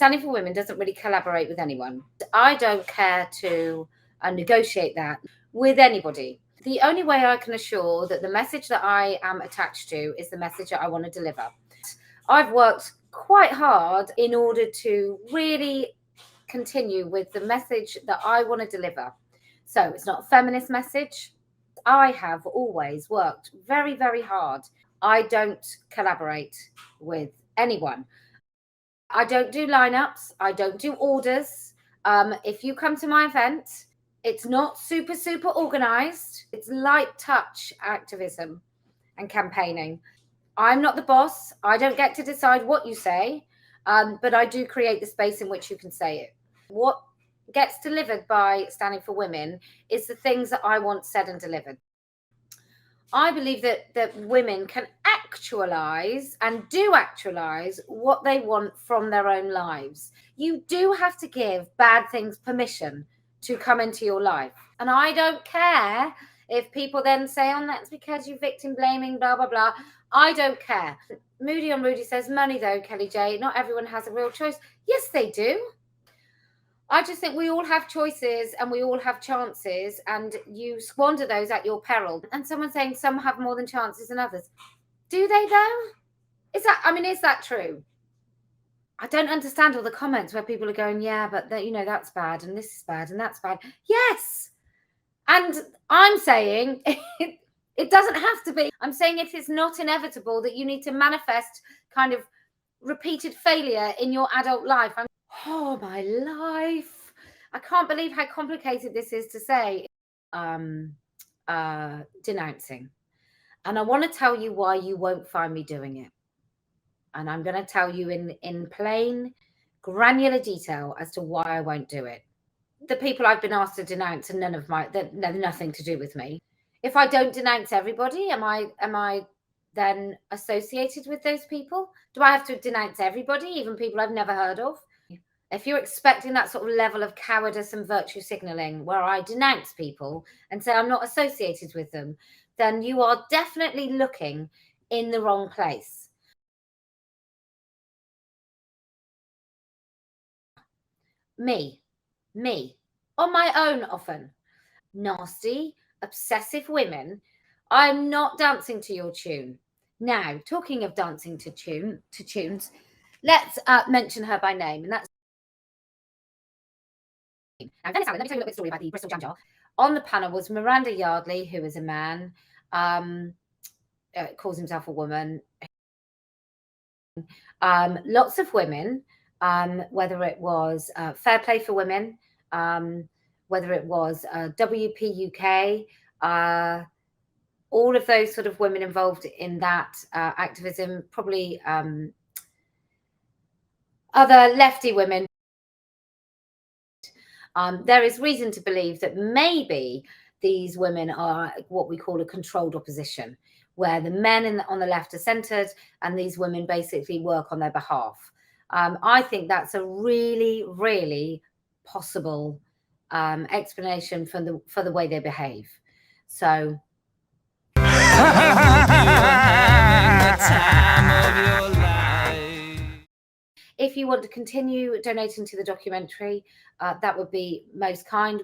Standing for Women doesn't really collaborate with anyone. I don't care to negotiate that with anybody. The only way I can assure that the message that I am attached to is the message that I want to deliver. I've worked quite hard in order to really continue with the message that I want to deliver. So it's not a feminist message. I have always worked very, very hard. I don't collaborate with anyone. I don't do lineups. I don't do orders. If you come to my event, it's not super, super organized. It's light touch activism and campaigning. I'm not the boss. I don't get to decide what you say, but I do create the space in which you can say it. What gets delivered by Standing for Women is the things that I want said and delivered. I believe that women can actualize and do actualize what they want from their own lives. You do have to give bad things permission to come into your life. And I don't care if people then say, oh, that's because you're victim blaming, blah, blah, blah. I don't care. Moody on Rudy says, money though, Kellie-Jay, not everyone has a real choice. Yes, they do. I just think we all have choices and we all have chances, and you squander those at your peril. And someone saying some have more than chances than others. Do they though? Is that true? I don't understand all the comments where people are going, yeah, but that's bad and this is bad and that's bad. Yes. And I'm saying it doesn't have to be. I'm saying it is not inevitable that you need to manifest kind of repeated failure in your adult life. Oh, my life. I can't believe how complicated this is to say. Denouncing. And I want to tell you why you won't find me doing it. And I'm going to tell you in plain, granular detail as to why I won't do it. The people I've been asked to denounce are nothing to do with me. If I don't denounce everybody, am I then associated with those people? Do I have to denounce everybody, even people I've never heard of? If you're expecting that sort of level of cowardice and virtue signaling where I denounce people and say I'm not associated with them, then you are definitely looking in the wrong place. Me, on my own often. Nasty, obsessive women. I'm not dancing to your tune. Now, talking of dancing to tunes, let's mention her by name, and that's Now, Dennis Allen, let me tell you a little bit of story about the Bristol Jam Jar. On the panel was Miranda Yardley, who is a man, calls himself a woman. Lots of women, whether it was Fair Play for Women, whether it was WPUK, all of those sort of women involved in that activism, probably other lefty women. There is reason to believe that maybe these women are what we call a controlled opposition, where the men on the left are centered and these women basically work on their behalf. I think that's a really, really possible explanation for the way they behave. So if you want to continue donating to the documentary, that would be most kind.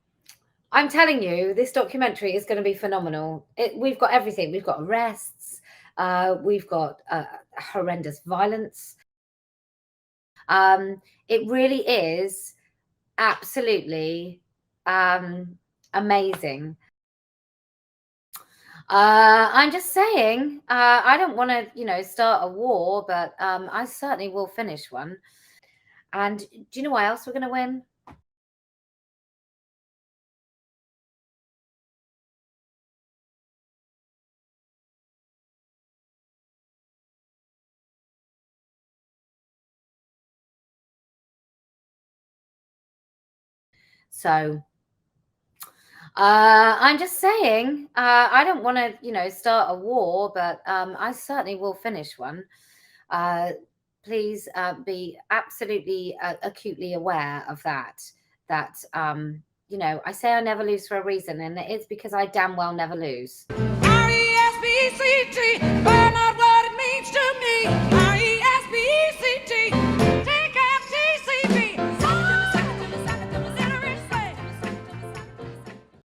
I'm telling you, this documentary is going to be phenomenal. We've got everything. We've got arrests. We've got horrendous violence. It really is absolutely amazing. I'm just saying, I don't want to, start a war, but I certainly will finish one. And do you know what else we're going to win? So I'm just saying, I don't want to, start a war, but I certainly will finish one. Please be absolutely acutely aware of that. That, I say I never lose for a reason, and it's because I damn well never lose.